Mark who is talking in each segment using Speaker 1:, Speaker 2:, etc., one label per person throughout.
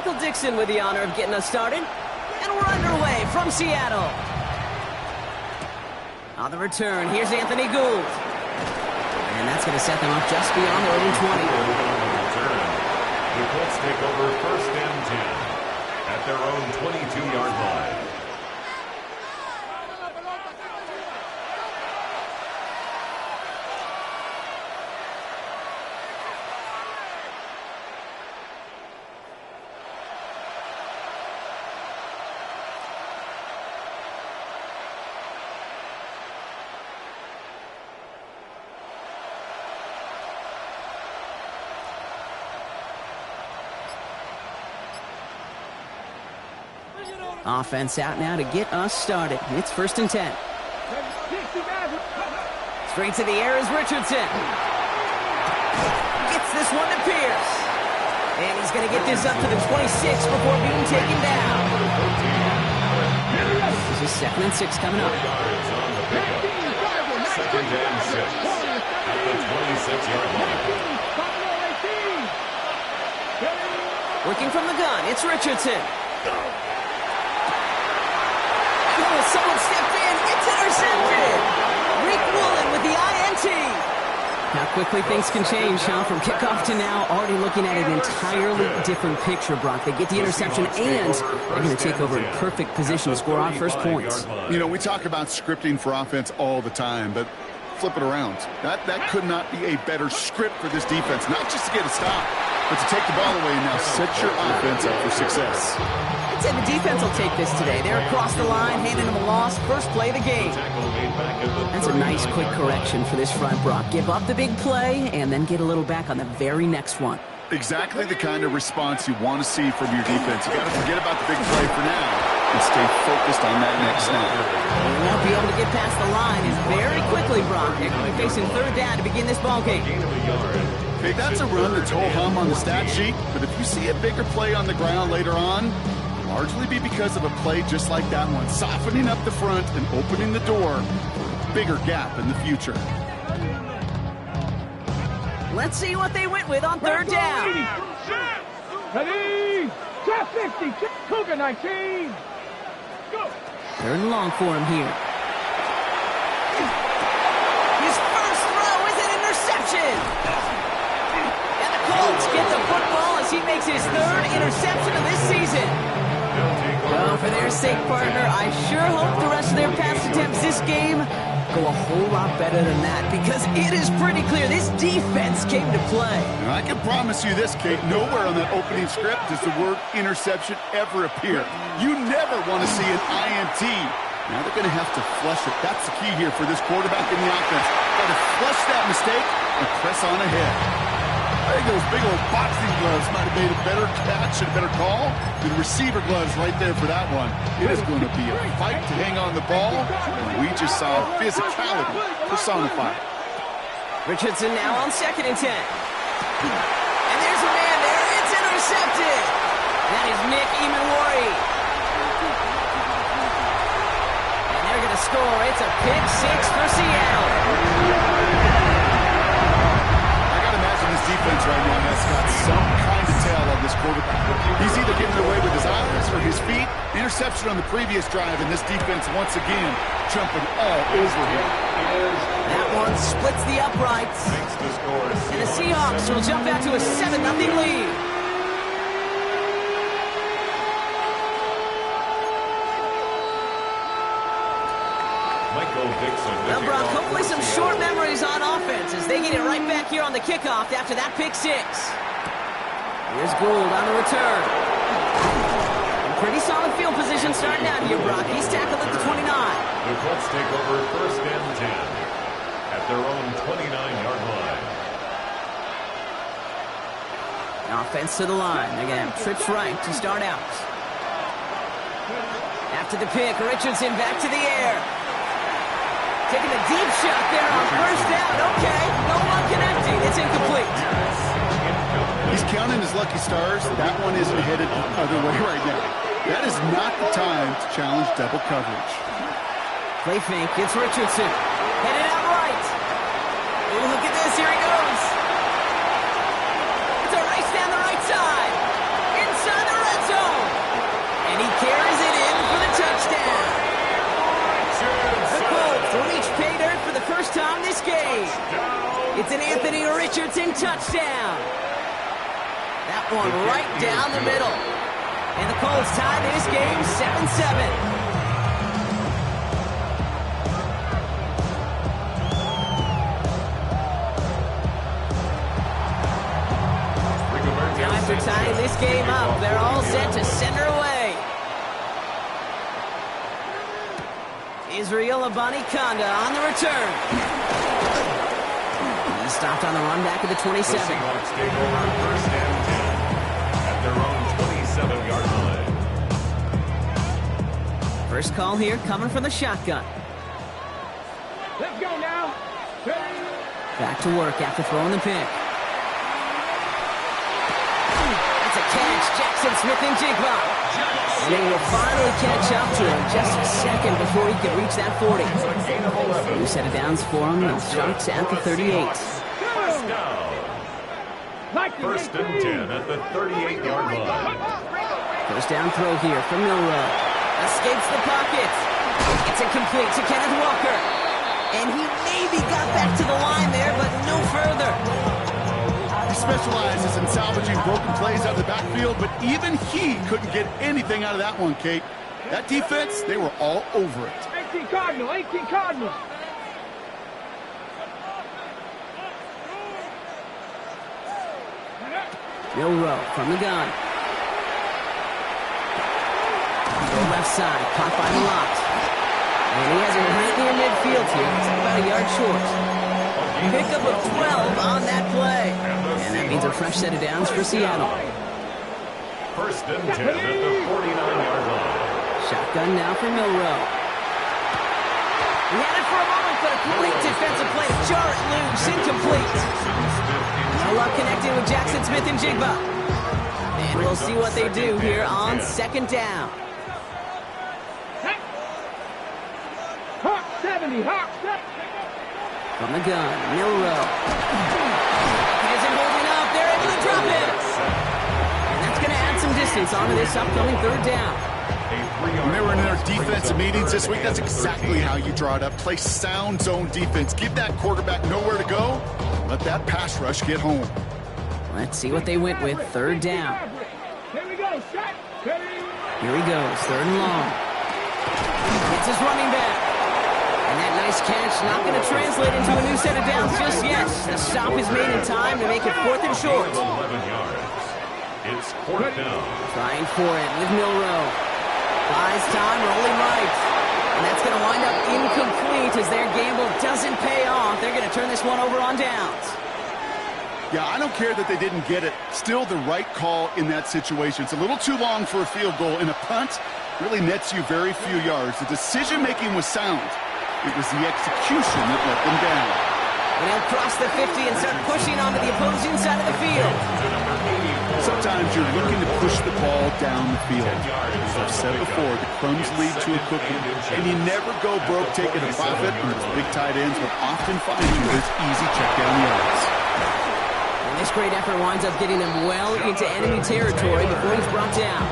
Speaker 1: Michael Dixon with the honor of getting us started. And we're underway from Seattle. On the return, here's Anthony Gould. And that's going to set them up just beyond their own 20.
Speaker 2: The Colts take over 1st and 10 at their own 22-yard line.
Speaker 1: Offense out now to get us started. It's 1st and 10. Straight to the air is Richardson. Gets this one to Pierce. And he's going to get this up to the 26 before being taken down. This is 2nd and 6 coming up.
Speaker 2: 2nd and 6 at the 26-yard line.
Speaker 1: Working from the gun, it's Richardson. Someone stepped in. It's intercepted. Rick Woolen with the INT. How quickly things can change, huh? From kickoff to now, already looking at an entirely different picture, Brock. They get the interception, and they're going to take over in perfect position to score our first points.
Speaker 3: You know, we talk about scripting for offense all the time, but flip it around. That could not be a better script for this defense, not just to get a stop, but to take the ball away and now set your offense up for success.
Speaker 1: I'd say the defense will take this today. They're across the line, handing them a loss. First play of the game. That's a nice quick correction for this front, Brock. Give up the big play and then get a little back on the very next one.
Speaker 3: Exactly the kind of response you want to see from your defense. You got to forget about the big play for now and stay focused on that next snap.
Speaker 1: They won't be able to get past the line as very quickly, Brock. They're going to be facing 3rd down to begin this ball game.
Speaker 3: Okay, that's a run that's ho-hum on the stat sheet, but if you see a bigger play on the ground later on, largely be because of a play just like that one, softening up the front and opening the door for a bigger gap in the future.
Speaker 1: Let's see what they went with on 3rd down.
Speaker 4: Ready? Top 50, Cougar 19. Go.
Speaker 1: 3rd and long for him here. His first throw is an interception. And the Colts get the football as he makes his 3rd interception of this season. Well, for their sake, partner, I sure hope the rest of their pass attempts this game go a whole lot better than that, because it is pretty clear this defense came to play.
Speaker 3: And I can promise you this, Kate, nowhere on that opening script does the word interception ever appear. You never want to see an INT. Now they're going to have to flush it. That's the key here for this quarterback in the offense. Got to flush that mistake and press on ahead. I think those big old boxing gloves might have made a better catch and a better call than receiver gloves right there for that one. It is going to be a fight to hang on the ball, and we just saw physicality personified.
Speaker 1: Richardson now on 2nd and 10. And there's a man there. It's intercepted. That is Nick Emanwari. And they're going to score. It's a pick 6 for Seattle.
Speaker 3: This defense right now has got some kind of tail on this quarterback. He's either getting away with his eyes or his feet. Interception on the previous drive, and this defense once again jumping all over him.
Speaker 1: That one splits the uprights. And the Seahawks will jump out to a 7-0 lead. Well, Brock, hopefully some short memories on offense as they get it right back here on the kickoff after that pick 6. Here's Gould on the return. Pretty solid field position starting out here, Brock. He's tackled at the 29.
Speaker 2: The Colts take over 1st and 10 at their own 29-yard line.
Speaker 1: Offense to the line. They're going to have trips right to start out. After the pick, Richardson back to the air. Taking a deep shot there on 1st down. Okay, no one connecting. It's incomplete.
Speaker 3: He's counting his lucky stars. That one isn't headed the other way right now. That is not the time to challenge double coverage.
Speaker 1: Play fake. It's Richardson. Headed out right. Ooh, look at this. Here he goes. It's a race down the right side. Inside the red for Richardson, touchdown. That one right down the middle. And the Colts tie this game 7-7. After tying this game up, they're all set to send her away. Israel Abanikanda on the return. He stopped on the run back at the 27.
Speaker 2: The Seahawks take over first and 10 at their own 27-yard line.
Speaker 1: First call here coming from the shotgun.
Speaker 4: Let's go now.
Speaker 1: Back to work after throwing the pick. That's a catch, Jackson Smith and Jigba. And they will finally catch up to him just a second before he could reach that 40. New set of downs for him. The Sharks at the 38.
Speaker 2: First down. First and 10 at the 38-yard line.
Speaker 1: First down throw here from Milrow. Escapes the pocket. It's incomplete to Kenneth Walker. And he maybe got back to the line there, but no further.
Speaker 3: He specializes in salvaging broken plays out of the backfield, but even he couldn't get anything out of that one, Kate. That defense, they were all over it.
Speaker 4: 18 Cardinal, 18 Cardinal.
Speaker 1: Milrow from the gun. Go left side, caught by Malott. And he has it right near midfield here. It's about a yard short. Pickup of 12 on that play. And that means a fresh set of downs for Seattle.
Speaker 2: First and 10 at the 49-yard line.
Speaker 1: Shotgun now for Milrow. He had it for a moment, but a great defensive play. Jar it loose, incomplete. No luck connecting with Jackson Smith and Jigba. And we'll see what they do here on second down.
Speaker 4: Hawk 70, Hawk 70.
Speaker 1: From the gun, Milrow. He isn't holding up. They're able to drop it. And that's going to add some distance onto this upcoming third down.
Speaker 3: When they were in their defensive meetings this week, that's exactly how you draw it up. Play sound zone defense. Give that quarterback nowhere to go. Let that pass rush get home.
Speaker 1: Let's see what they went with. Third down.
Speaker 4: Here we go, set.
Speaker 1: Here he goes. Third and long. It's his running back. And that nice catch not going to translate into a new set of downs just yet. The stop is made in time to make it fourth and short.
Speaker 2: 11 yards. It's fourth down.
Speaker 1: Trying for it with Milrow. Buys time, rolling right. And that's going to wind up incomplete as their gamble doesn't pay off. They're going to turn this one over on downs.
Speaker 3: Yeah, I don't care that they didn't get it. Still the right call in that situation. It's a little too long for a field goal, and a punt really nets you very few yards. The decision-making was sound. It was the execution that let them down.
Speaker 1: And they'll cross the 50 and start pushing onto the opposing side of the field.
Speaker 3: Sometimes you're looking to push the ball down the field. As I've said before, the crumbs lead to a cookie. And you never go broke taking a profit, and its big tight ends will often find you those easy check-down yards.
Speaker 1: And this great effort winds up getting them well into enemy territory before he's brought down.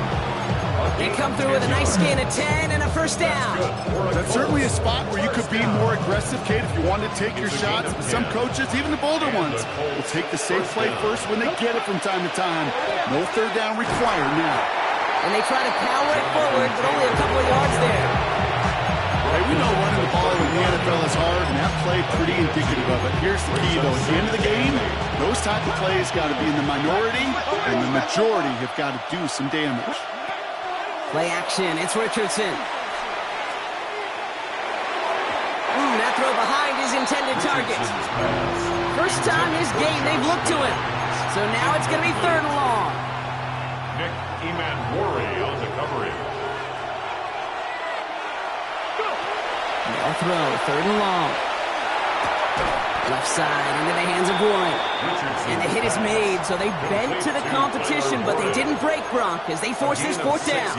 Speaker 1: They come through with a nice gain of 10 and a first down.
Speaker 3: That's certainly a spot where you could be more aggressive, Kate, if you wanted to take your shots. But some coaches, even the bolder ones, will take the safe play first when they get it from time to time. No third down required now.
Speaker 1: And they try to power it forward, but only a couple of yards there.
Speaker 3: Hey, we know running the ball in the NFL is hard, and that play pretty indicative of it. Here's the key, though. At the end of the game, those type of plays got to be in the minority, and the majority have got to do some damage.
Speaker 1: Play action. It's Richardson. That throw behind his intended target. First time this game they've looked to him. So now it's going to be third and long.
Speaker 2: Nick Emanwari on the coverage.
Speaker 1: Now throw. Third and long. Left side into the hands of Boyd. And the hit is made, so they bent to the competition, but they didn't break Gronk as they force this fourth down.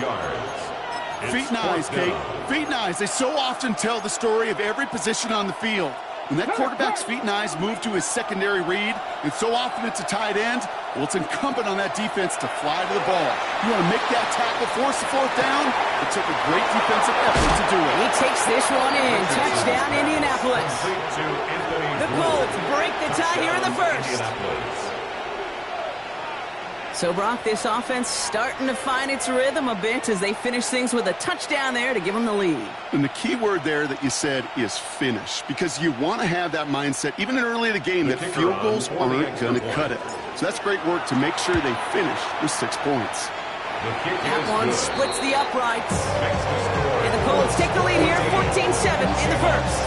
Speaker 3: Feet and eyes, Kate. Feet and eyes. They so often tell the story of every position on the field. When that quarterback's feet and eyes move to his secondary read, and so often it's a tight end, well, it's incumbent on that defense to fly to the ball. You want to make that tackle, force the fourth down? It took a great defensive effort to do it.
Speaker 1: He takes this one in. Touchdown, Indianapolis. The Colts break the tie here in the first. So, Brock, this offense starting to find its rhythm a bit as they finish things with a touchdown there to give them the lead.
Speaker 3: And the key word there that you said is finish, because you want to have that mindset, even in early in the game, that field goals aren't going to cut it. So that's great work to make sure they finish with 6 points.
Speaker 1: That one splits the uprights. And the Colts take the lead here, 14-7 in the first.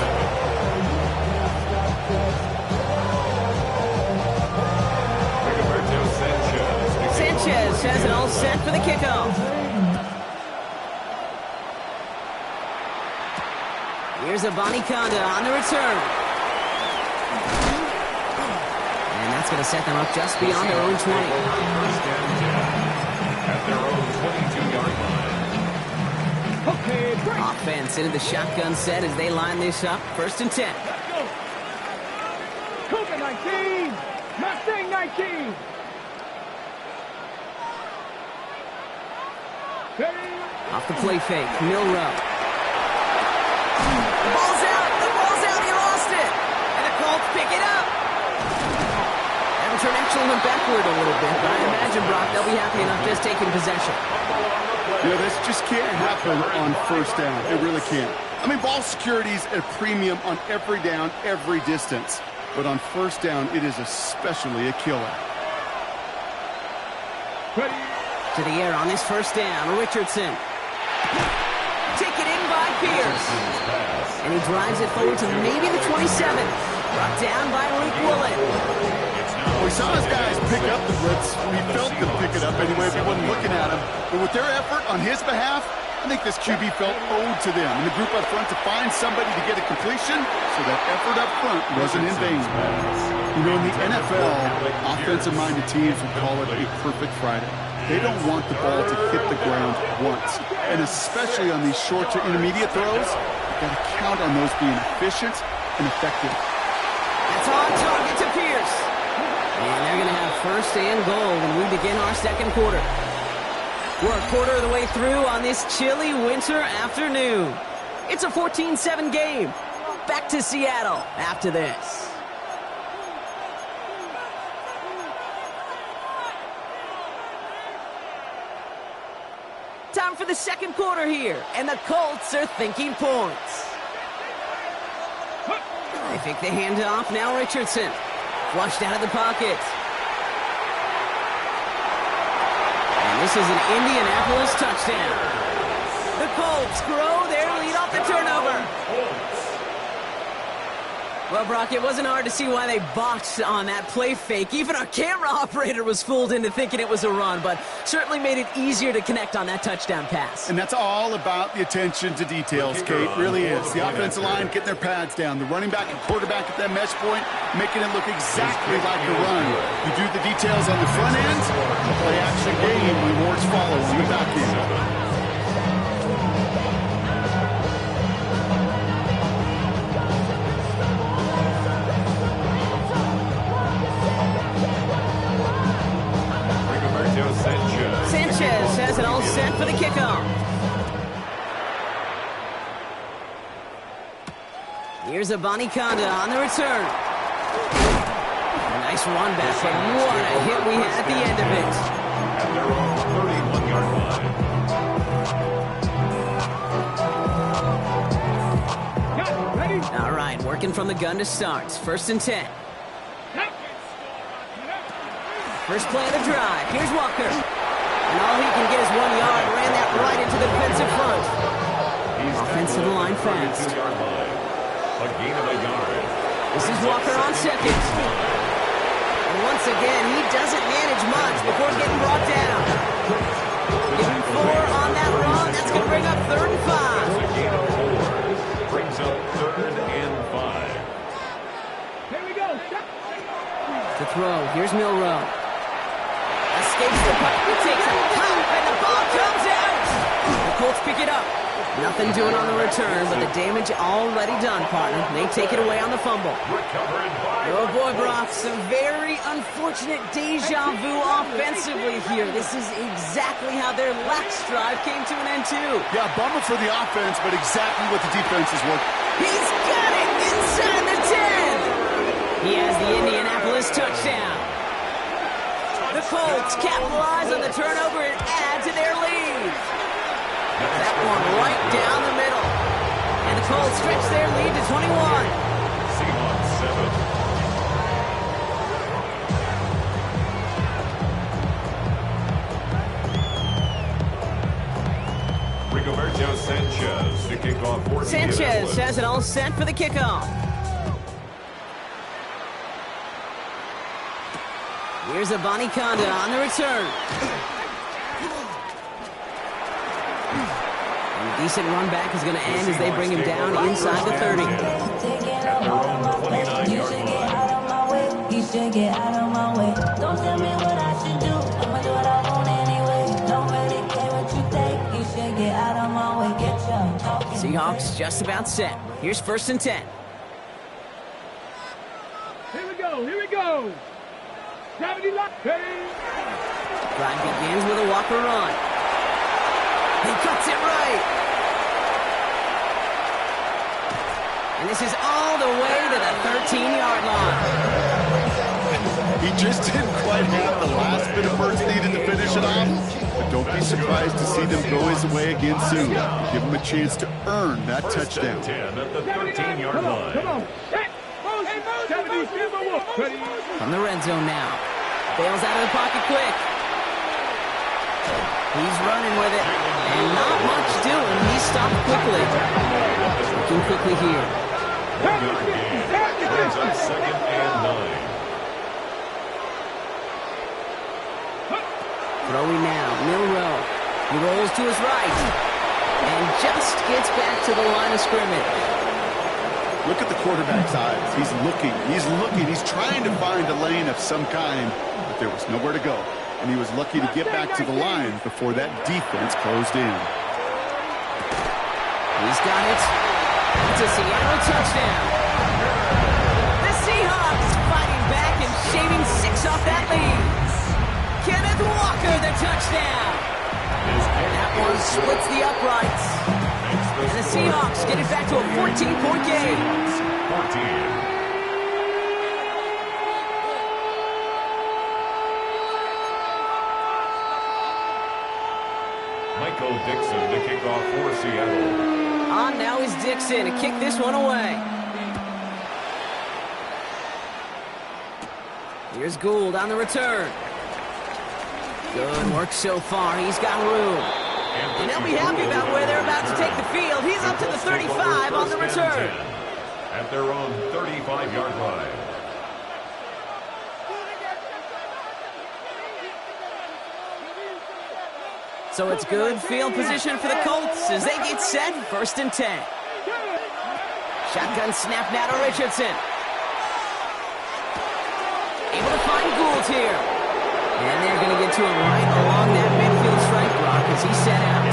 Speaker 1: Sanchez has it all set for the kickoff. Here's Abanikanda on the return. And that's going to set them up just beyond their own 20.
Speaker 2: At their own 22-yard line.
Speaker 4: Okay, break.
Speaker 1: Offense into the shotgun set as they line this up. 1st and 10.
Speaker 4: Let's go. Cougar 19. Mustang 19.
Speaker 1: Off the play fake, Milrow. The ball's out, he lost it. And the Colts pick it up. Having to actually went backward a little bit, but I imagine, Brock, they'll be happy enough just taking possession.
Speaker 3: You know, this just can't happen on 1st down. It really can't. I mean, ball security's at a premium on every down, every distance. But on 1st down, it is especially a killer.
Speaker 4: Ready.
Speaker 1: To the air on this 1st down, Richardson. Taken in by Pierce. And he drives it forward to maybe the 27. Brought down by Luke Willett.
Speaker 3: We saw his guys pick up the blitz. We felt them pick it up anyway if he wasn't looking at him. But with their effort on his behalf, I think this QB felt owed to them. And the group up front to find somebody to get a completion, so that effort up front wasn't in vain. You know, in the NFL, offensive-minded teams would call it a perfect Friday. They don't want the ball to hit the ground once. And especially on these short to intermediate throws, you've got to count on those being efficient and effective.
Speaker 1: That's on target to Pierce. And they're going to have 1st and goal when we begin our 2nd quarter. We're a quarter of the way through on this chilly winter afternoon. It's a 14-7 game. Back to Seattle after this. Time for the 2nd quarter here, and the Colts are thinking points. They fake the handoff, now Richardson. Flushed out of the pocket. And this is an Indianapolis touchdown. The Colts grow their lead off the turnover. Well, Brock, it wasn't hard to see why they boxed on that play fake. Even our camera operator was fooled into thinking it was a run, but certainly made it easier to connect on that touchdown pass.
Speaker 3: And that's all about the attention to details, Kate. It really is. The offensive line getting their pads down. The running back and quarterback at that mesh point, making it look exactly like a run. You do the details on the front end, the play action game, rewards follow on the back end.
Speaker 1: Sanchez has it all set for the kickoff. Here's Abanikanda on the return. A nice run back, but what a hit we had at the end of it.
Speaker 2: At their own 31-yard line.
Speaker 4: Ready.
Speaker 1: All right, working from the gun to start. 1st and 10. First play of the drive. Here's Walker. And all he can get is 1 yard. Ran that right into the defensive front. Offensive line fast.
Speaker 2: A gain of a yard.
Speaker 1: This is Walker on 2nd. And once again, he doesn't manage much before getting brought down. Give him 4 on that run. That's going to bring up 3rd and 5.
Speaker 2: A gain of 4 brings up 3rd and 5.
Speaker 4: Here we go.
Speaker 1: To throw. Here's Milrow. Escapes the puck. He takes a pump, and the ball comes out. The Colts pick it up. Nothing doing on the return, but the damage already done, partner. They take it away on the fumble. Oh, boy, Brock, some very unfortunate deja vu offensively here. This is exactly how their lax drive came to an end, too.
Speaker 3: Yeah, bummer for the offense, but exactly what the defense is working.
Speaker 1: He's got it inside the 10. He has the Indianapolis touchdown. The Colts capitalize on the turnover and add to their lead. That one right down the middle. And the Colts stretch their lead to 21.
Speaker 2: Seahawks 7. Rigoberto Sanchez to kick off for
Speaker 1: Sanchez has it all set for the kickoff. Here's Abani Kanda on the return. And a decent run back is going to end as they bring him down inside the 30.
Speaker 2: At their own 29-yard line.
Speaker 5: You should get out of my way. Don't tell me what I should do. I'ma do what I want anyway. Don't really care what you think. You should get out of my way. Get your talking.
Speaker 1: Seahawks just about set. Here's 1st and 10.
Speaker 4: Here we go. Here we go. Gravity lock. Ready.
Speaker 1: Drive begins with a Walker run. He cuts it right. And this is all the way to the 13-yard line.
Speaker 3: He just didn't quite have the last bit of burst needed to finish it off. But don't be surprised to see them go his way again soon. Give him a chance to earn that touchdown.
Speaker 2: 10 at the 13-yard line.
Speaker 4: Come on. Hey, 70, give him a look. Ready.
Speaker 1: From the red zone now. Bails out of the pocket quick. He's running with it. And not much doing. He's stopped quickly. Looking quickly here.
Speaker 2: Brings up 2nd and 9.
Speaker 1: Throwing now. Milrow. He rolls to his right. And just gets back to the line of scrimmage.
Speaker 3: Look at the quarterback's eyes. He's looking. He's trying to find a lane of some kind, but there was nowhere to go. And he was lucky to get back to the line before that defense closed in.
Speaker 1: He's got it. It's a Seattle touchdown. The Seahawks fighting back and shaving 6 off that lead. Kenneth Walker, the touchdown. That one splits the uprights. And the Seahawks get it back to a 14-point game.
Speaker 2: 14. Michael Dixon to kick off for Seattle.
Speaker 1: On now is Dixon to kick this one away. Here's Gould on the return. Good work so far. He's got room. And they'll be happy about where they're about to take the field. He's up to the 35 on the return.
Speaker 2: At their own 35-yard line.
Speaker 1: So it's good field position for the Colts as they get set. 1st and 10. Shotgun snap now to Richardson. Able to find Gould here. And they're going to get to him right along that midfield strike block as he set out.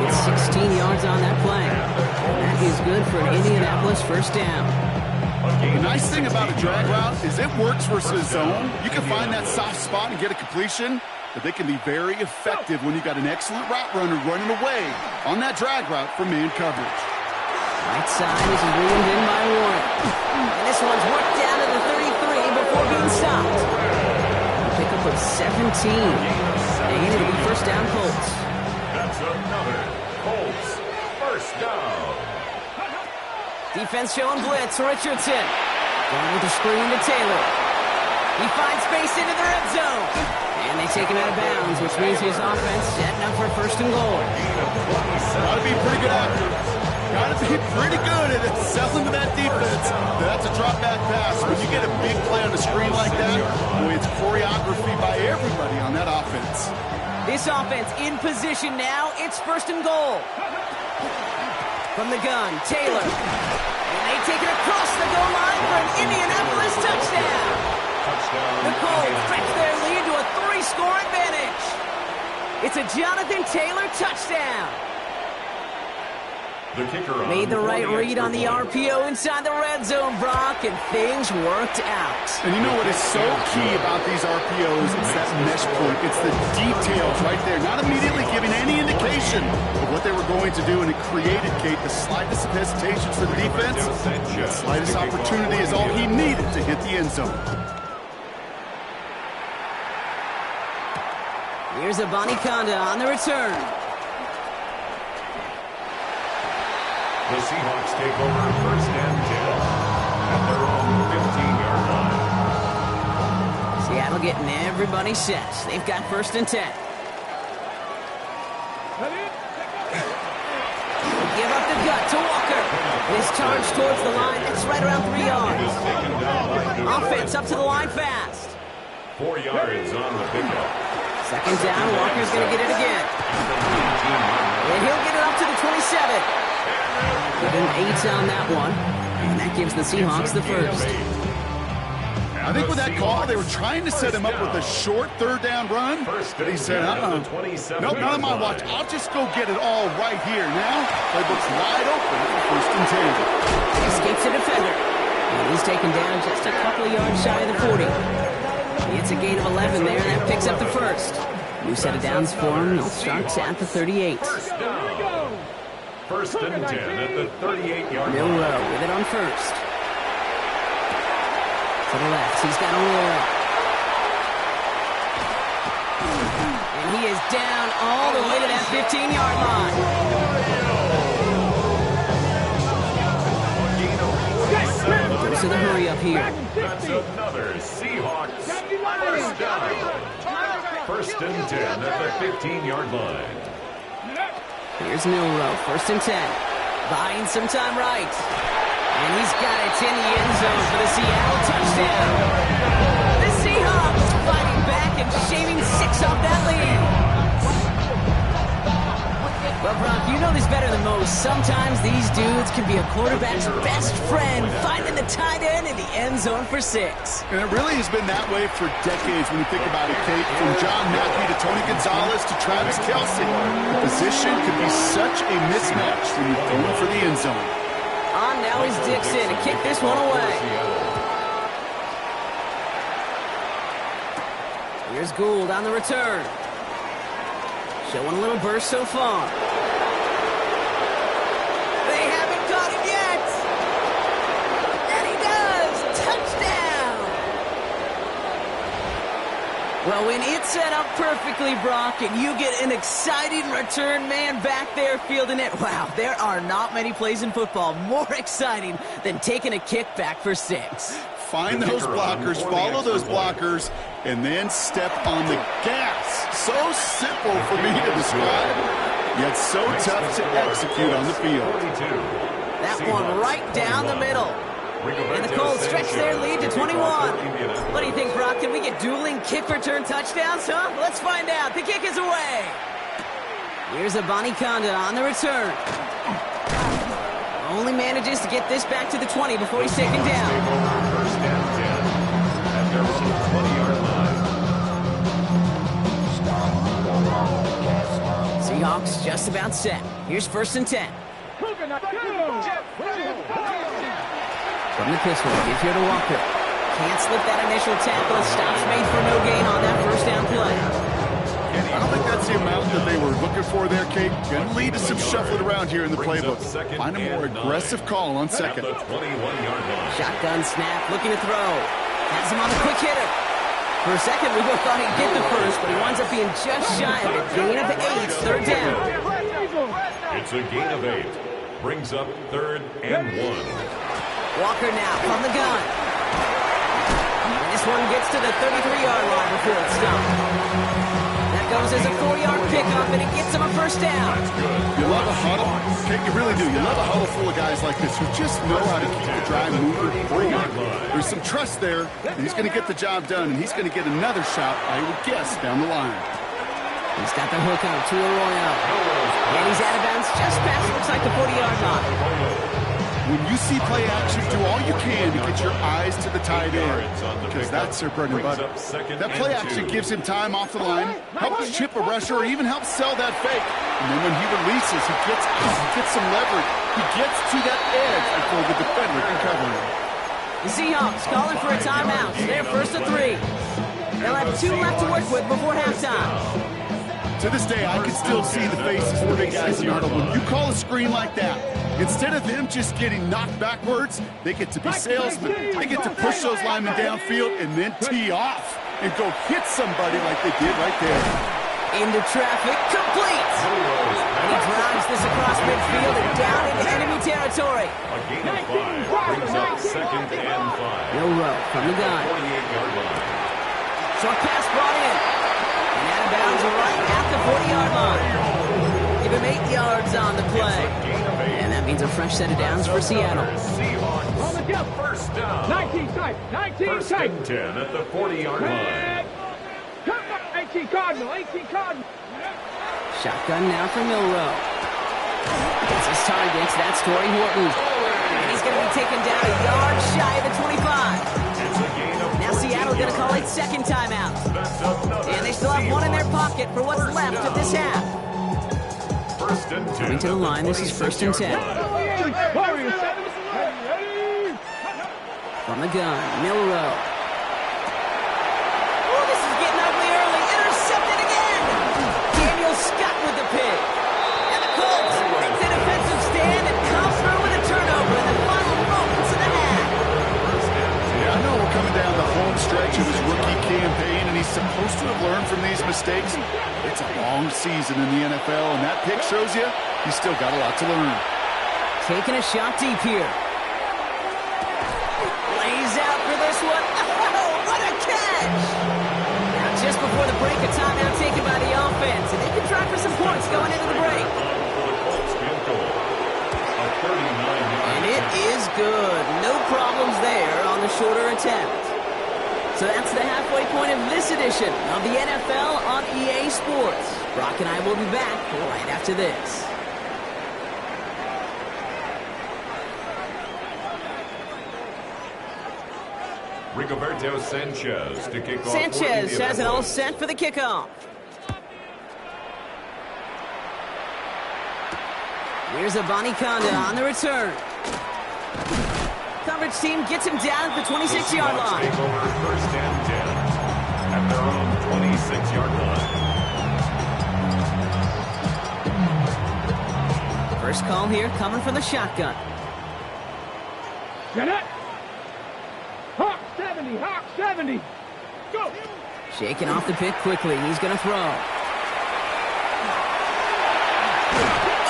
Speaker 1: It's 16 yards on that play. That is good for an Indianapolis 1st down.
Speaker 3: The nice thing about a drag route is it works versus zone. You can find that soft spot and get a completion, but they can be very effective when you got an excellent route runner running away on that drag route from man coverage.
Speaker 1: Right side, this is reeled in by Warren. And this one's worked down to the 33 before being stopped. Pickup of 17. And it'll be 1st down Colts.
Speaker 2: That's another Colts 1st down.
Speaker 1: Defense showing blitz. Richardson. Going with the screen to Taylor. He finds space into the red zone. And they take him out of bounds, which means his offense setting up for 1st and goal.
Speaker 3: Gotta be pretty good actor. Gotta be pretty good at selling to that defense. That's a drop back pass. When you get a big play on the screen like that, boy, it's choreography by everybody on that offense.
Speaker 1: This offense in position now. It's 1st and goal. From the gun, Taylor. And they take it across the goal line for an Indianapolis touchdown. The Colts stretch their lead to a 3-score advantage. It's a Jonathan Taylor touchdown.
Speaker 2: The kicker
Speaker 1: Made the right read on the RPO inside the red zone, Brock, and things worked out.
Speaker 3: And you know what is so key about these RPOs? It's that mesh point. It's the details right there. Not immediately giving any indication of what they were going to do, and it created, Kate, the slightest of hesitations for the defense. The slightest opportunity is all he needed to hit the end zone.
Speaker 1: Here's a Conda on the return.
Speaker 2: The Seahawks take over first and 10 at their own 15-yard line.
Speaker 1: Seattle getting everybody set. They've got first and 10. Give up the gut to Walker. This charge towards the line. It's right around 3 yards. Offense up to the line fast.
Speaker 2: 4 yards on the pickup.
Speaker 1: Second down. Walker's going to get it again. And he'll get it up to the 27. Give him 8 on that one, and that gives the Seahawks the first.
Speaker 3: I think with that call, they were trying to set him up with a short third down run, but he said, nope, not on my watch. I'll just go get it all right here. Now, playbook's wide open for first and 10.
Speaker 1: Escapes the defender, and he's taken down just a couple of yards shy of the 40. It's a gain of 11 there, and that picks up the first. New set of downs for him. They'll start at the 38.
Speaker 2: First and 10 at the 38-yard line.
Speaker 1: Milrow with it on first. To the left, he's got a roll. And he is down all the way to that 15-yard line. Goes to the hurry up here.
Speaker 2: That's another Seahawks first down. First and 10 at the 15-yard line.
Speaker 1: Here's Milrow, first and 10. Buying some time right. And he's got it in the end zone for the Seattle touchdown. The Seahawks fighting back and shaving 6 off that lead. Well, Brock, you know this better than most. Sometimes these dudes can be a quarterback's best friend, finding the tight end in the end zone for 6.
Speaker 3: And it really has been that way for decades when you think about it, Kate. From John Matthew to Tony Gonzalez to Travis Kelce. The position could be such a mismatch when you're going for the end zone.
Speaker 1: On now is Dixon to kick this one away. Here's Gould on the return. Showing a little burst so far. They haven't caught him yet. And he does. Touchdown. Well, when it's set up perfectly, Brock, and you get an exciting return man back there fielding it, wow, there are not many plays in football more exciting than taking a kick back for 6.
Speaker 3: Find those blockers, follow those blockers, and then step on the gas. So simple for me to describe, yet so tough to execute on the field.
Speaker 1: That one right down the middle. And the Colts stretch their lead to 21. What do you think, Brock? Can we get dueling kick return touchdowns, huh? Let's find out. The kick is away. Here's a Conda on the return. Only manages to get this back to the 20 before he's taken down.
Speaker 2: First and 10 at their own 20-yard line.
Speaker 1: Seahawks just about set. Here's first and 10. From the pistol, gives here to Walker. Can't slip that initial tackle. Stops made for no gain on that first down play.
Speaker 3: I don't think that's the amount that they were looking for there, Kate. Going to lead to some shuffling around here in the playbook. Find a more aggressive call on second.
Speaker 1: Shotgun snap, looking to throw. Has him on the quick hitter. For a second, we both thought he'd get the first, but he winds up being just shy of a gain of 8. Third down.
Speaker 2: It's a gain of 8. Brings up third and 1.
Speaker 1: Walker now from the gun. And this one gets to the 33-yard line before it's stopped. That goes as a 4-yard pickup, and it gets him a first down.
Speaker 3: You love a huddle. Okay, you really do. You love a huddle full of guys like this who just know how to keep the drive moving forward. There's some trust there, and he's going to get the job done, and he's going to get another shot, I would guess, down the line.
Speaker 1: He's got the hook on to Arroyo. And he's out of bounds just past, looks like the 40-yard line.
Speaker 3: When you see play action, do all you can to get your eyes to the tight end, because that's their bread and butter. That play action gives him time off the line, helps chip a rusher, or even helps sell that fake. And then when he releases, he gets some leverage. He gets to that edge before the defender can cover him.
Speaker 1: The Seahawks calling for a timeout. They're first and 3. They'll have 2 left to work with before halftime.
Speaker 3: To this day, I can still see the faces of the big guys in the huddle. When you call a screen like that, instead of them just getting knocked backwards, they get to be salesmen. They get to push those linemen downfield and then tee off and go hit somebody like they did right there.
Speaker 1: Into traffic, complete! And he drives this across midfield and down into enemy territory.
Speaker 2: A gain of 5 brings up 2nd and 5.
Speaker 1: Milrow from the gun.
Speaker 2: 48-yard line.
Speaker 1: Short pass brought in. And out of bounds right at the 40-yard line. Give him 8 yards on the play. And that means a fresh set of downs for Seattle.
Speaker 2: Seahawks, first down.
Speaker 4: 19 tight. 19
Speaker 2: First
Speaker 4: tight.
Speaker 2: and 10 at the 40-yard line.
Speaker 4: 18 Cardinal. 18 Cardinal.
Speaker 1: Shotgun now for Milrow. It's his target. That's Torrey Horton. And he's going to be taken down a yard shy of the 25. Now Seattle going to call it second timeout. And they still have 1 in their pocket for what's left of this half.
Speaker 2: First and 10.
Speaker 1: Coming to the line, this is first and 10. From the gun, Milrow. Oh, this is getting ugly early. Intercepted again. Daniel Scott with the pick. And the Colts make the defensive stand and come through with a turnover in the final moments of the half.
Speaker 3: Yeah, I know we're coming down the home stretch of his rookie campaign, and he's supposed to have learned from these mistakes. It's a long season in the NFL, and that pick shows you he's still got a lot to learn.
Speaker 1: Taking a shot deep here. Lays out for this one. Oh, what a catch! Now just before the break, a timeout taken by the offense, and they can try for some points going into the break. And it is good. No problems there on the shorter attempt. So that's the halfway point of this edition of the NFL on EA Sports. Brock and I will be back right after this.
Speaker 2: Rigoberto Sanchez to kick off.
Speaker 1: Sanchez has it all set for the kickoff. Here's Abanikanda on the return. Coverage team gets him down at the 26-yard line.
Speaker 2: Take over first and 10 at their own 26-yard line.
Speaker 1: First call here coming from the shotgun.
Speaker 4: Get it. Hawk 70. Hawk 70. Go.
Speaker 1: Shaking off the pick quickly. He's going to throw. Oh,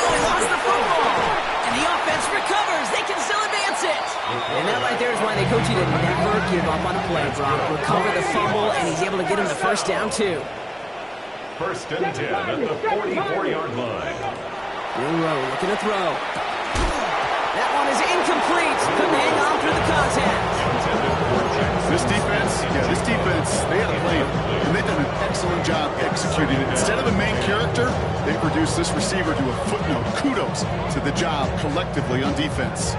Speaker 1: he lost the football. And the offense recovers. They can still advance it. And that right there is why they coach you to never give up on a play, Brock. Recover the fumble, and he's able to get him the first down, too.
Speaker 2: First and 10 at the 44-yard line.
Speaker 1: Milrow looking to throw. That one is incomplete. Couldn't hang on through the contact.
Speaker 3: This defense, they had a plan, and they've done an excellent job executing it. Instead of a main character, they produced this receiver to a footnote. Kudos to the job collectively on defense.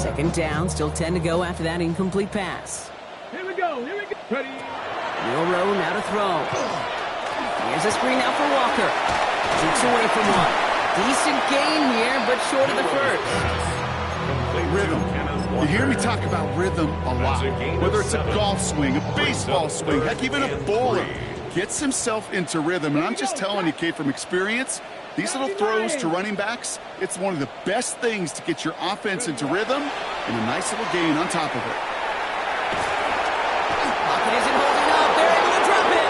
Speaker 1: Second down, still 10 to go after that incomplete pass.
Speaker 4: Here we go. Here we go. Ready.
Speaker 1: Milrow now to throw. Here's a screen now for Walker. 6 away from one. Decent gain here, but short of the first.
Speaker 3: Rhythm. You hear me talk about rhythm a lot. Whether it's a golf swing, a baseball swing, heck, even a bowler gets himself into rhythm. And I'm just telling you, Kate, from experience, these little throws to running backs, it's one of the best things to get your offense into rhythm and a nice little gain on top of it.
Speaker 1: Pocket isn't holding up. They're able to drop it.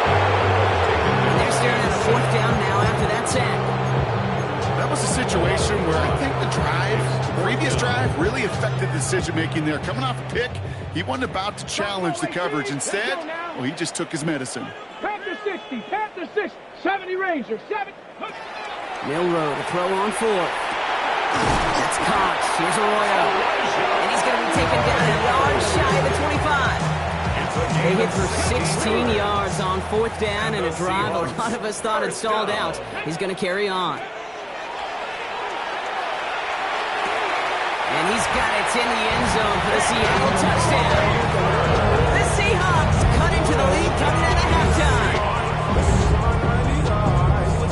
Speaker 1: And they're staring at a fourth down now after that sack.
Speaker 3: That was a situation where I think the previous drive really affected the decision-making there. Coming off a pick, he wasn't about to challenge the coverage. Instead, well, he just took his medicine.
Speaker 4: Panther 60. Panther 60. 70 Ranger. 7.
Speaker 1: Milrow to throw on fourth. That's caught. Here's Arroyo. And he's going to be taken down a yard shy of the 25. They hit for 16 yards on fourth down and a drive a lot of us thought had stalled out. He's going to carry on. And he's got it in the end zone for the Seattle touchdown. the Seahawks cut into the lead coming out of halftime.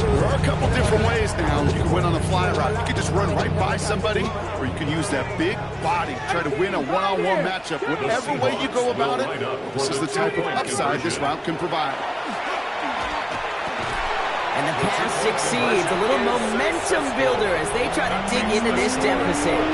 Speaker 3: There are a couple different ways now. You can win on the fly route. You can just run right by somebody, or you can use that big body, try to win a one-on-one matchup. Whatever way you go about it, this is the type of upside this route can provide.
Speaker 1: And the pass succeeds. A little momentum builder as they try to dig into this deficit.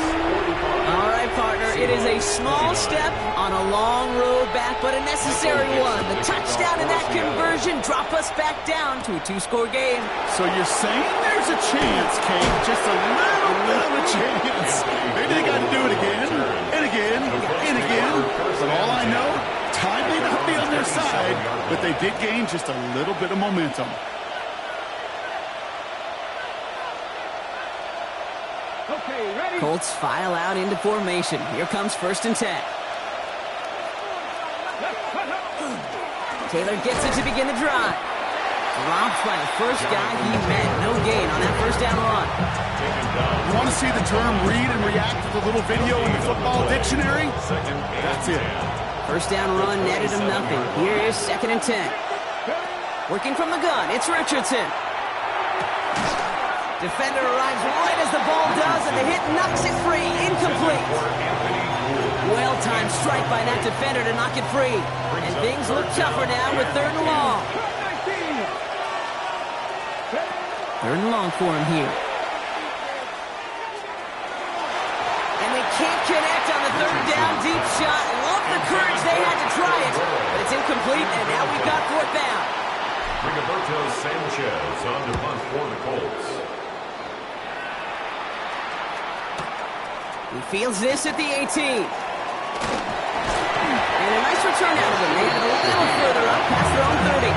Speaker 1: All right, partner, it is a small step on a long road back, but a necessary one. The touchdown and that conversion drop us back down to a 2-score game.
Speaker 3: So you're saying there's a chance, Kate, just a little bit of a chance. Maybe they got to do it again, and again, and again. But all I know, time may not be on their side, but they did gain just a little bit of momentum.
Speaker 1: Colts file out into formation. Here comes 1st and 10. Taylor gets it to begin the drive. Dropped by the first guy he met. No gain on that first down run.
Speaker 3: You want to see the term read and react to the little video in the football dictionary? That's it.
Speaker 1: First down run netted him nothing. Here is 2nd and 10. Working from the gun, it's Richardson. Defender arrives right as the ball does, and the hit knocks it free. Incomplete. Well-timed strike by that defender to knock it free. And things look tougher now with 3rd and long. 3rd and long for him here. And they can't connect on the 3rd down deep shot. Love the courage they had to try it, but it's incomplete, and now we've got 4th down.
Speaker 2: Rigoberto Sanchez on the punt for the Colts.
Speaker 1: He fields this at the 18. And a nice return out of him. They have it a little further up past their own 30.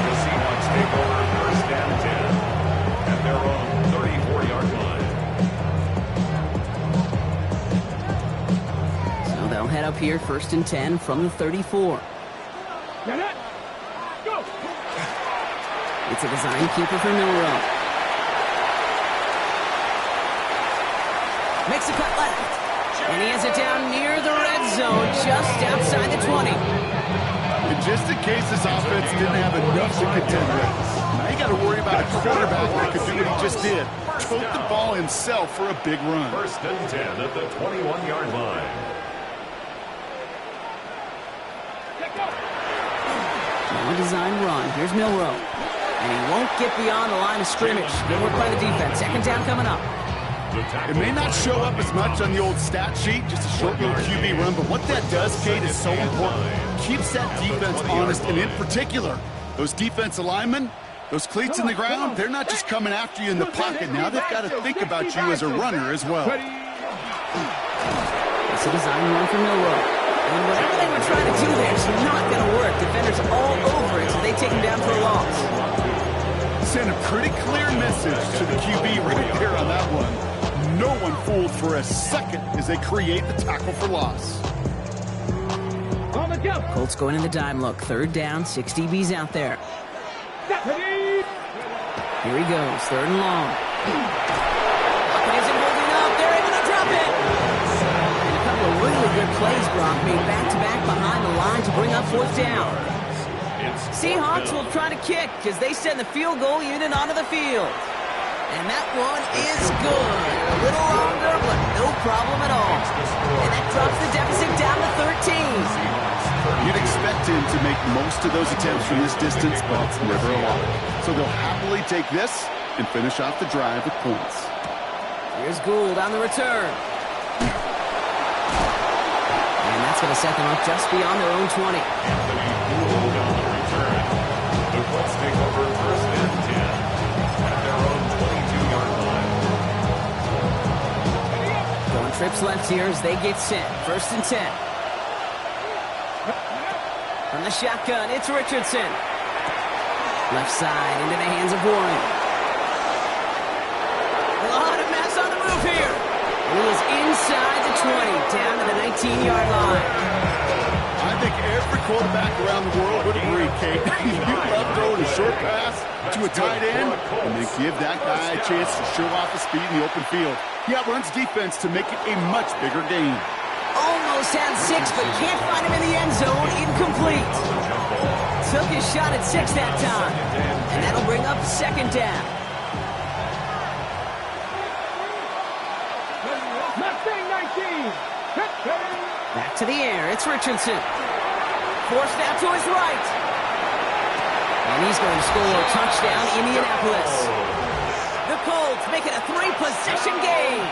Speaker 2: The Seahawks take over 1st and 10 at their own 34-yard line.
Speaker 1: So they'll head up here 1st and 10 from the 34. It's a design keeper for Milrow. Makes a cut left. And he has it down near the red zone, just outside the 20.
Speaker 3: And just in case this offense didn't have enough to contend with, now you got to worry about a quarterback that could do what he just did. Tote the ball himself for a big run.
Speaker 2: 1st and 10 at the 21-yard line.
Speaker 1: Now a design run. Here's Milrow. And he won't get beyond the line of scrimmage. Good work by the defense. 2nd down coming up.
Speaker 3: It may not show up as much on the old stat sheet, just a short little QB run, but what that does, Kate, is so important. Keeps that defense honest, and in particular, those defensive linemen, those cleats in the ground, they're not just coming after you in the pocket. Now they've got to think about you as a runner as well.
Speaker 1: It's a design run for Milrow. And whatever they were trying to do there is not going to work. Defenders all over it, so they take him down for a loss.
Speaker 3: Send a pretty clear message to the QB right there on that one. No one fooled for a second as they create the tackle for loss.
Speaker 1: Colts going in the dime look. 3rd down, 6 DBs out there. Here he goes, 3rd and long. Buccaneers isn't holding up. They're able to drop it. And a couple of really good plays, Brock, made back-to-back behind the line to bring up 4th down. Seahawks will try to kick as they send the field goal unit onto the field. And that one is good. A little longer, but no problem at all. And that drops the deficit down to 13.
Speaker 3: You'd expect him to make most of those attempts from this distance, but it's never a lot. So they'll happily take this and finish off the drive with points.
Speaker 1: Here's Gould on the return. And that's going to set them up just beyond their own 20.
Speaker 2: Anthony Gould on the return. The Colts take over 1st and 10 at their own 22-yard line.
Speaker 1: Going trips left here as they get set. 1st and 10. From the shotgun, it's Richardson. Left side into the hands of Warren. A lot of mess on the move here. He is inside the 20, down to the 19-yard line.
Speaker 3: I think every quarterback around the world would agree, Kate. You love throwing a short pass to a tight end and then give that guy a chance to show off his speed in the open field. He outruns defense to make it a much bigger game.
Speaker 1: Almost had 6, but can't find him in the end zone. Incomplete. Took his shot at 6 that time. And that'll bring up second down. Back to the air. It's Richardson. Forced out to his right. And he's going to score a touchdown, Indianapolis. The Colts make it a 3-possession game.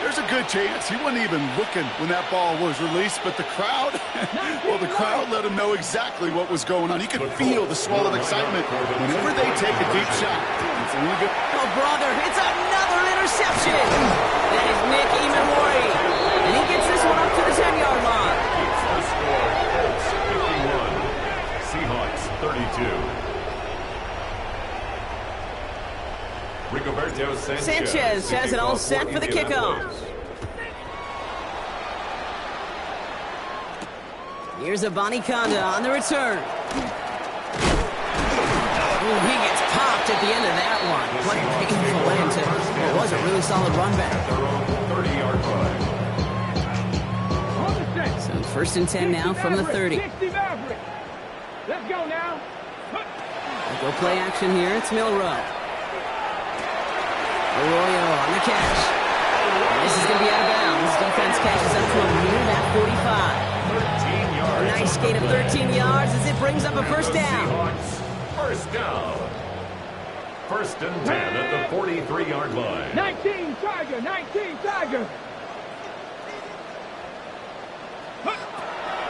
Speaker 3: There's a good chance he wasn't even looking when that ball was released, but the crowd, well, the crowd let him know exactly what was going on. You could feel the swell of excitement whenever they take a deep shot. It's only good.
Speaker 1: Oh, brother, it's another interception. That is Nick Imamori. And he gets this one up to the 10-yard line.
Speaker 2: The score, Colts 51, Seahawks 32. Rigoberto
Speaker 1: Sanchez has it all set for the kickoff. Here's Abanikanda on the return. Ooh, he gets popped at the end of that one. What a painful end to what was a really solid run back.
Speaker 2: 30-yard line.
Speaker 1: So first and 10 now from the 30.
Speaker 4: Let's go now.
Speaker 1: Go play action here. It's Milrow. Arroyo on the catch. And this is going to be out of bounds. Defense catches up to him near that 45.
Speaker 2: 13 yards.
Speaker 1: A nice gain of 13 yards as it brings up a first down.
Speaker 2: Seahawks, first down. First and 10 at the 43-yard line.
Speaker 4: 19 Tiger, 19 Tiger.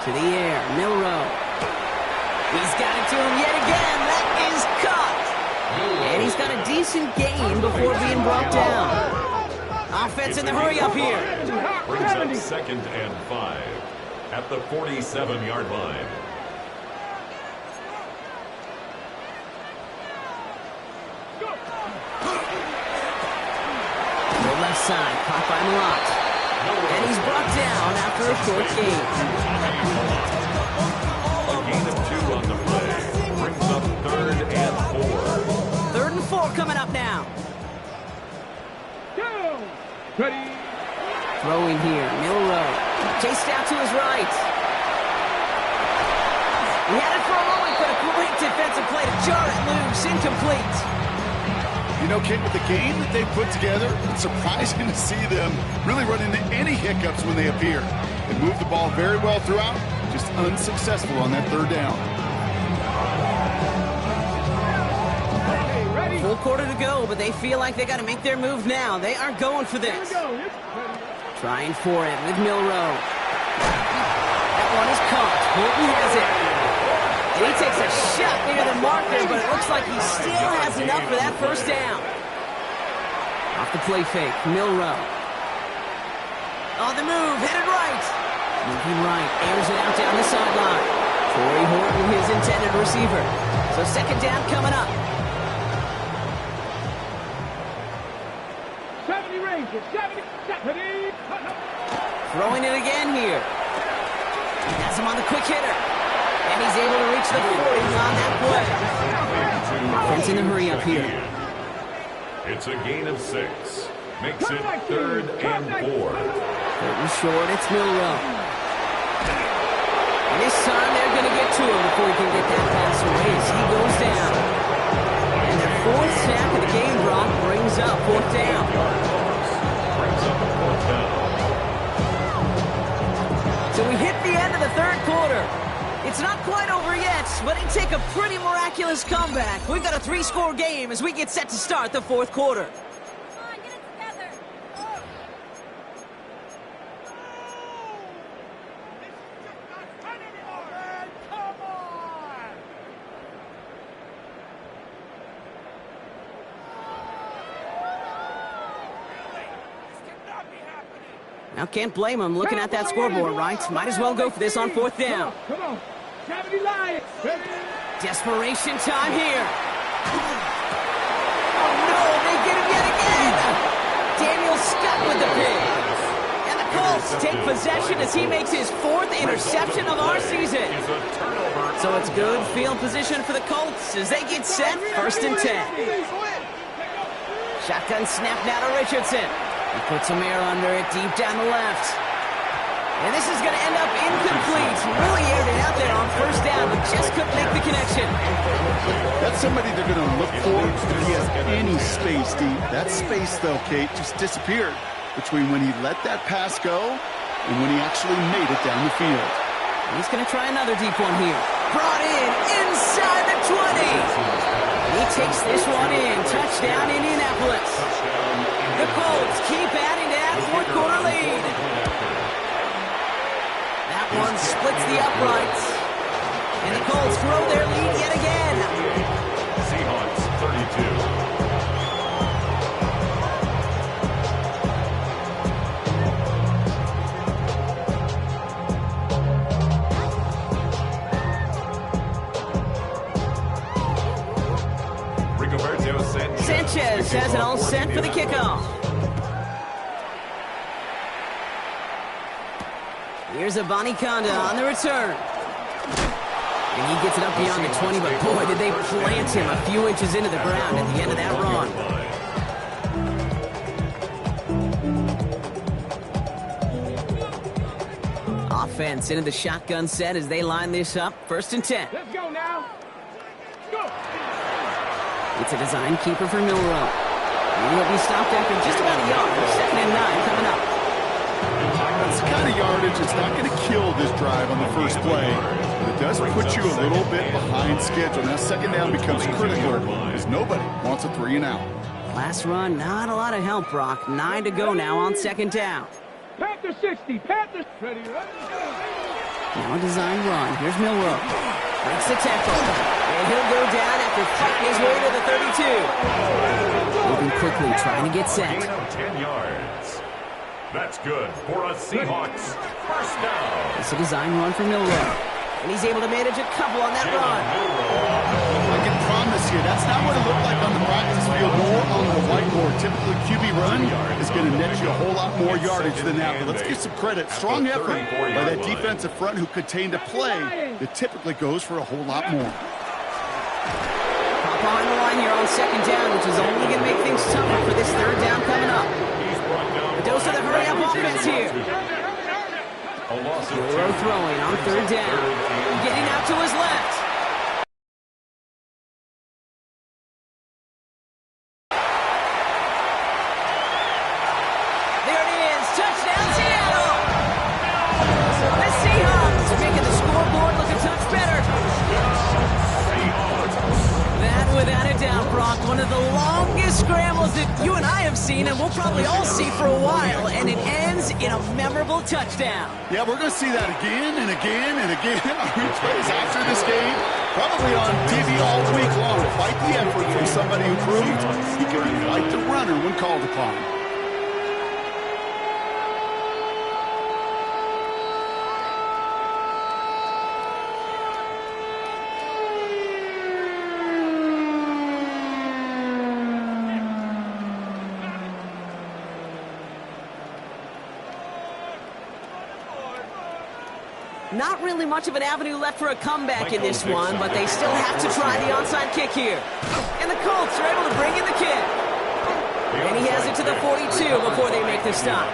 Speaker 1: To the air, Milrow. He's got it to him yet again. That is caught. And he's got a decent gain before being brought down. Offense in the hurry up here.
Speaker 2: Brings up second and 5 at the 47-yard line.
Speaker 1: The left side, caught by Malott. And he's brought down after a short gain.
Speaker 2: A gain of 2 on the play. Brings up third and 4.
Speaker 1: 3rd and 4 coming up now.
Speaker 4: Ready.
Speaker 1: Throwing here, Milrow. Chased out to his right. He had it for a moment, but a great defensive play to jar it loose. Incomplete.
Speaker 3: You know, Kate, with the game that they put together, it's surprising to see them really run into any hiccups when they appear. They moved the ball very well throughout, just unsuccessful on that 3rd down.
Speaker 1: Full quarter to go, but they feel like they got to make their move now. They are going for this. Trying for it with Milrow. That one is caught. Bolton has it. And he takes a shot near the marker, but it looks like he still has enough for that first down. Off the play fake, Milrow. On the move, headed right. Moving right, airs it out down the sideline. Corey Horton, his intended receiver. So second down coming up.
Speaker 4: 70 Rangers, 70.
Speaker 1: Throwing it again here. Has him on the quick hitter. And he's able to reach the 40 on that play. Offense in the hurry up here.
Speaker 2: It's a gain of 6. Makes it 3rd and 4.
Speaker 1: 3rd and short, it's Milrow. And this time they're going to get to him before he can get that pass away as he goes down. And their 4th sack of the game, Brock, brings up 4th down.
Speaker 2: Brings up a 4th down.
Speaker 1: So we hit the end of the 3rd quarter. It's not quite over yet, but it take a pretty miraculous comeback. We've got a 3-score game as we get set to start the 4th quarter.
Speaker 5: Come on, get it together.
Speaker 1: Now, can't blame him looking at that scoreboard, right? Might as well go for this on 4th down.
Speaker 4: Come on. 70 Lions.
Speaker 1: Desperation time here. Oh, no, they get him yet again. Daniel Scott with the pick. And the Colts take possession as he makes his 4th interception of our season. So it's good field position for the Colts as they get set, 1st and 10. Shotgun snap now to Richardson. He puts some air under it, deep down the left. And this is going to end up incomplete. Really aired it out there on first down, but just couldn't make the connection.
Speaker 3: That's somebody they're going to look for if he has any space deep. That space, though, Kate, just disappeared between when he let that pass go and when he actually made it down the field.
Speaker 1: He's going to try another deep one here. Brought in inside the 20. He takes this one in. Touchdown, Indianapolis. The Colts keep adding to that fourth-quarter lead. That one splits the uprights. And the Colts grow their lead yet again.
Speaker 2: Seahawks 32.
Speaker 1: Sanchez has it all set for the kickoff. Here's Abanikanda on the return. And he gets it up beyond the 20, but boy, did they plant him a few inches into the ground at the end of that run. Offense into the shotgun set as they line this up. 1st and 10.
Speaker 4: Let's go now. Go.
Speaker 1: It's a design keeper for Milrow. And he'll be stopped after just about a yard. 2nd and 9 coming up.
Speaker 3: That's the kind of yardage it's not going to kill this drive on the first play, but it does put you a little bit behind schedule. Now 2nd down becomes critical because nobody wants a 3-and-out.
Speaker 1: Last run, not a lot of help, Brock. 9 to go now on 2nd down.
Speaker 4: Panther 60. Panther ready.
Speaker 1: Now a design run. Here's Milrow. Breaks the tackle. And he'll go down after fighting his way to the 32. Moving quickly, trying to get set.
Speaker 2: 10 yards. That's good for a Seahawks 1st down.
Speaker 1: It's a design run for Milrow. And he's able to manage a couple on that run.
Speaker 3: I can promise you, that's not what it looked like on the practice field nor on the whiteboard. Typically, QB run is going to net you a whole lot more yardage than that. But let's give some credit. Strong effort by that defensive front who contained a play that typically goes for a whole lot more.
Speaker 1: Hop behind the line here on 2nd down, which is only going to make things tougher for this 3rd down coming up. A dose of the hurry-up offense here. Milrow throwing on 3rd down. Getting out to his left. There it is. Touchdown, Seattle. The Seahawks making the scoreboard look a touch better. That, without a doubt, Brock, one of the longest scrambles that you and I have seen, and we'll probably all see for a while, and it ends in a memorable touchdown.
Speaker 3: Yeah, we're going to see that again and again and again on replays after this game, probably on TV all week long. Fight the effort from somebody who proved he can fight the runner when called upon.
Speaker 1: Not really much of an avenue left for a comeback in this one, but they still have to try the onside kick here. And the Colts are able to bring in the kick. And he has it to the 42 before they make the stop.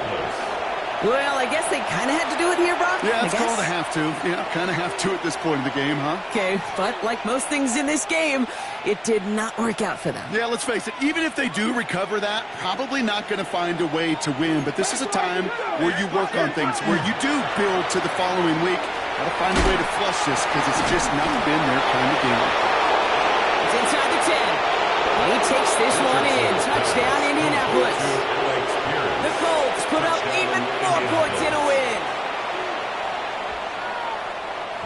Speaker 1: Well, I guess they kind of had to do it here, Brock.
Speaker 3: Yeah, it's called a have to. Yeah, kind of have to at this point in the game, huh?
Speaker 1: Okay, but like most things in this game, it did not work out for them.
Speaker 3: Yeah, let's face it, even if they do recover that, probably not going to find a way to win. But this is a time where you work on things, where you do build to the following week. Got to find a way to flush this because it's just not been their kind of game.
Speaker 1: It's inside the 10. He takes this one in. Touchdown, Indianapolis. The Colts put up even more points in a win.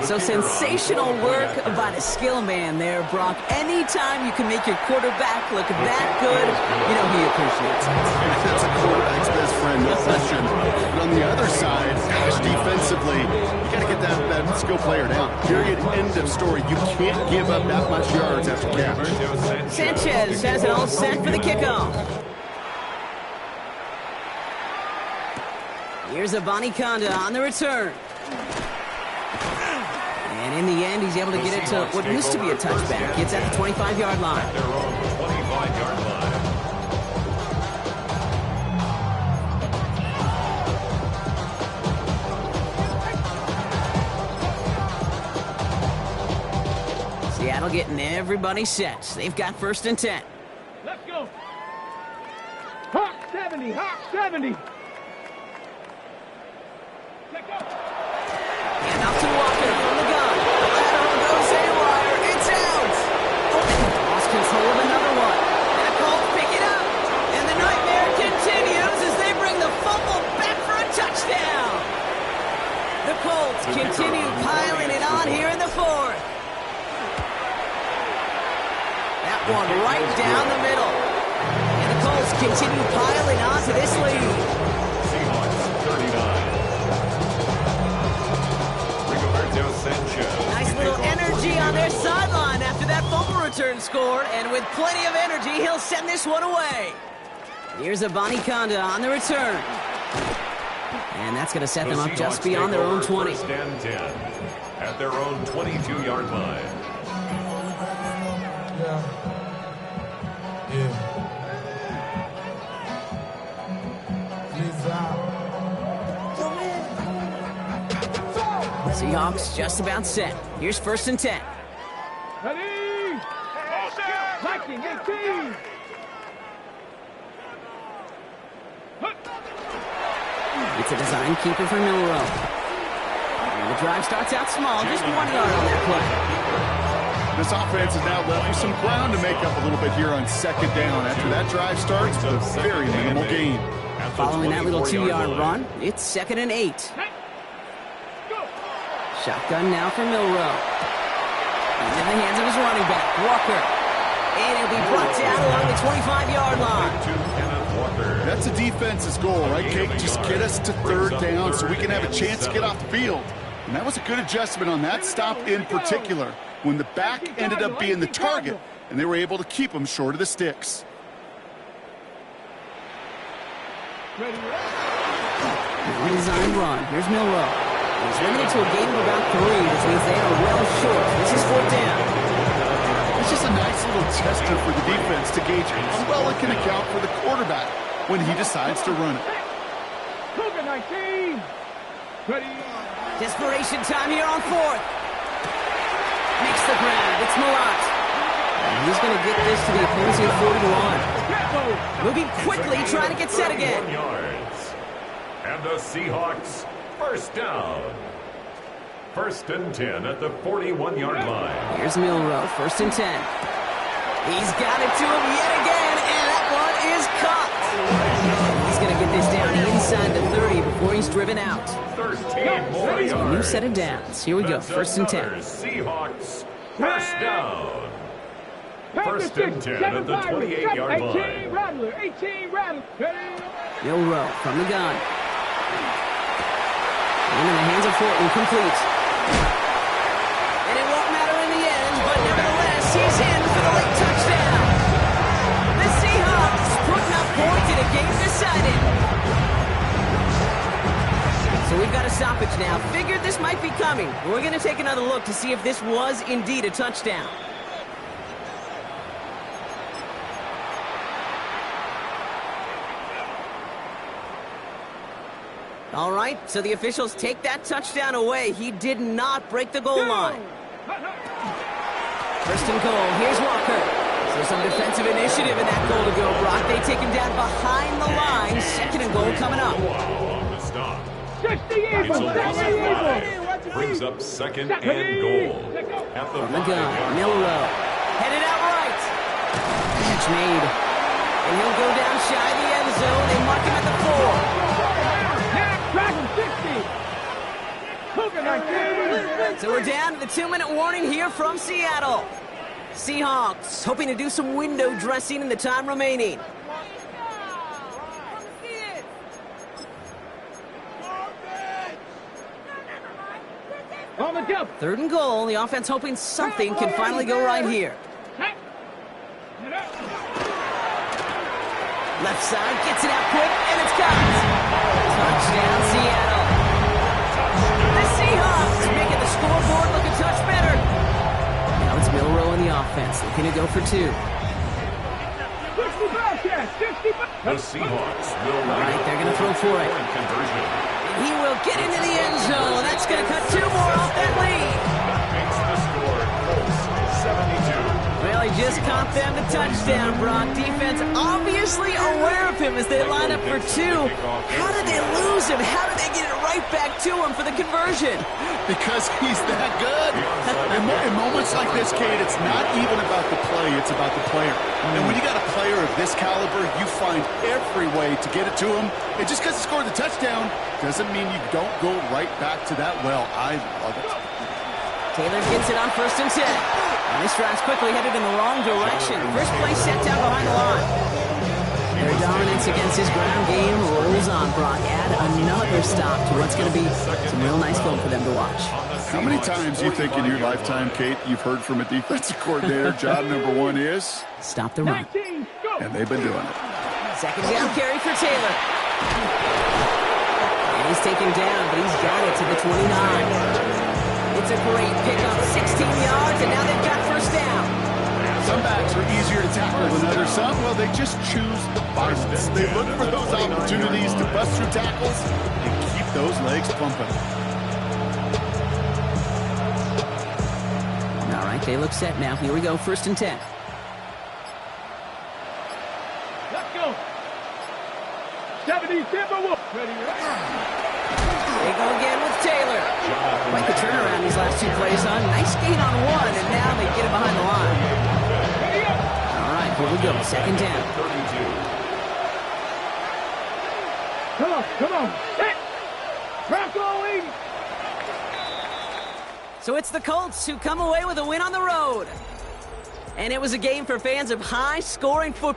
Speaker 1: So sensational work by the skill man there, Brock. Anytime you can make your quarterback look that good, you know he appreciates it.
Speaker 3: That's a quarterback's best friend, no question. But on the other side, gosh, defensively, you got to get that skill player down. Period. End of story. You can't give up that much yards after catch.
Speaker 1: Sanchez has it all set for the kickoff. Here's Abanikanda on the return. And in the end, he's able to get it to what used to be a touchback. Gets at the 25-yard line. Seattle getting everybody set. They've got 1st and 10.
Speaker 4: Let's go. Hawk 70, Hawk 70. Let's go.
Speaker 1: And off to Walker from the gun. Lateral goes haywire. It's out. Lost control of another one. And the Colts pick it up. And the nightmare continues as they bring the fumble back for a touchdown. The Colts continue piling it on here in the 4th. That one right down the middle. And the Colts continue piling on to this lead.
Speaker 2: Seahawks 39. Rigoberto Sanchez.
Speaker 1: Nice little energy on their sideline after that fumble return scored. And with plenty of energy, he'll send this one away. Here's a Conda on the return. And that's going to set them up just beyond their own 20.
Speaker 2: 1st and 10 at their own 22-yard line.
Speaker 1: Seahawks just about set. Here's 1st and 10.
Speaker 4: Ready. Viking 18.
Speaker 1: It's a design keeper for Milrow. And the drive starts out small, just 1 yard on that play.
Speaker 3: This offense is now left with some ground to make up a little bit here on 2nd down. After that drive starts with a very minimal gain.
Speaker 1: Following that little 2-yard run, it's 2nd and 8. Shotgun now for Milrow. He's in the hands of his running back, Walker. And he'll be brought down along the 25-yard line.
Speaker 3: That's a defense's goal, right, Kate? Just get us to 3rd down so we can have a chance to get off the field. And that was a good adjustment on that stop in particular, when the back ended up being the target, and they were able to keep him short of the sticks.
Speaker 1: Design run. Here's Milrow. He's limited to a gain of about 3, which means they are well short. This is 4th down.
Speaker 3: It's just a nice little tester for the defense to gauge how well it can account for the quarterback when he decides to run it.
Speaker 4: Cougar 19. Ready.
Speaker 1: Desperation time here on 4th. Makes the grab. It's Malat. And he's going to get this to the opposing 41. Moving quickly, trying to get set again.
Speaker 2: 41 yards. And the Seahawks 1st down. 1st and 10 at the 41-yard line.
Speaker 1: Here's Milrow, 1st and 10. He's got it to him yet again, and that one is caught. He's going to get this down inside the 30 before he's driven out.
Speaker 2: 13 more yards.
Speaker 1: A new set of downs. Here we go, 1st and 10.
Speaker 2: Seahawks 1st down. 1st and 10 at the 28-yard line.
Speaker 4: 18 Rattler, 18 Rattler.
Speaker 1: Milrow from the gun. And in the hands of Fortin, complete. And it won't matter in the end, but nevertheless, he's in for the late touchdown. The Seahawks putting up points in a game decided. So we've got a stoppage now. Figured this might be coming. We're going to take another look to see if this was indeed a touchdown. All right, so the officials take that touchdown away. He did not break the goal line. 1st and goal. Here's Walker. So some defensive initiative in that goal to go, Brock. They take him down behind the line. 2nd and goal coming up.
Speaker 2: On the stop.
Speaker 4: 60 Eagles, 60 Eagles.
Speaker 2: Brings up 2nd and goal. At the
Speaker 1: From the gun, Milrow. Headed out right. Catch made. And he'll go down shy of the end zone. They mark him at the 4. So we're down to the 2-minute warning here from Seattle. Seahawks hoping to do some window dressing in the time remaining.
Speaker 4: On the jump.
Speaker 1: 3rd and goal. The offense hoping something can finally go right here. Left side gets it out quick, and it's got touchdown, Seattle. The Seahawks making the scoreboard look a touch better. Now it's Milrow in the offense, looking to go for 2.
Speaker 2: The Seahawks will
Speaker 1: All right, they're going to throw for it.
Speaker 2: conversion.
Speaker 1: He will get into the end zone. That's going to cut 2 more off that lead.
Speaker 2: That makes the score Colts
Speaker 1: he just caught them the touchdown, Brock. Defense obviously aware of him as they line up for two. How did they lose him? How did they get it right back to him for the conversion?
Speaker 3: Because he's that good. In moments like this, Kate, it's not even about the play, it's about the player. And when you got a player of this caliber, you find every way to get it to him. And just because he scored the touchdown doesn't mean you don't go right back to that well. I love it.
Speaker 1: Taylor gets it on 1st and 10. And this drive's quickly headed in the wrong direction. First play set down behind the line. Their dominance against his ground game rolls on, Brock. Add another stop to what's going to be some real nice film for them to watch.
Speaker 3: How many times do you think in your lifetime, Kate, you've heard from a defensive coordinator, job number one is?
Speaker 1: Stop the run.
Speaker 3: And they've been doing it.
Speaker 1: Second down carry for Taylor. And he's taken down, but he's got it to the 29. It's a great pickup, 16 yards, and now they've got first down.
Speaker 3: Some backs are easier to tackle than others. Some, well, they just choose the violence. They look for those opportunities to bust through tackles and keep those legs pumping.
Speaker 1: All right, they look set now. Here we go, 1st and 10.
Speaker 4: Let's go. 70 Timberwolves. Ready,
Speaker 1: They go again with Taylor. Quite the turnaround these last two plays, huh? Nice gain on one, and now they get it behind the line. All right, here we go. 2nd down.
Speaker 4: Come on. Hit. Rock going.
Speaker 1: So it's the Colts who come away with a win on the road. And it was a game for fans of high-scoring football.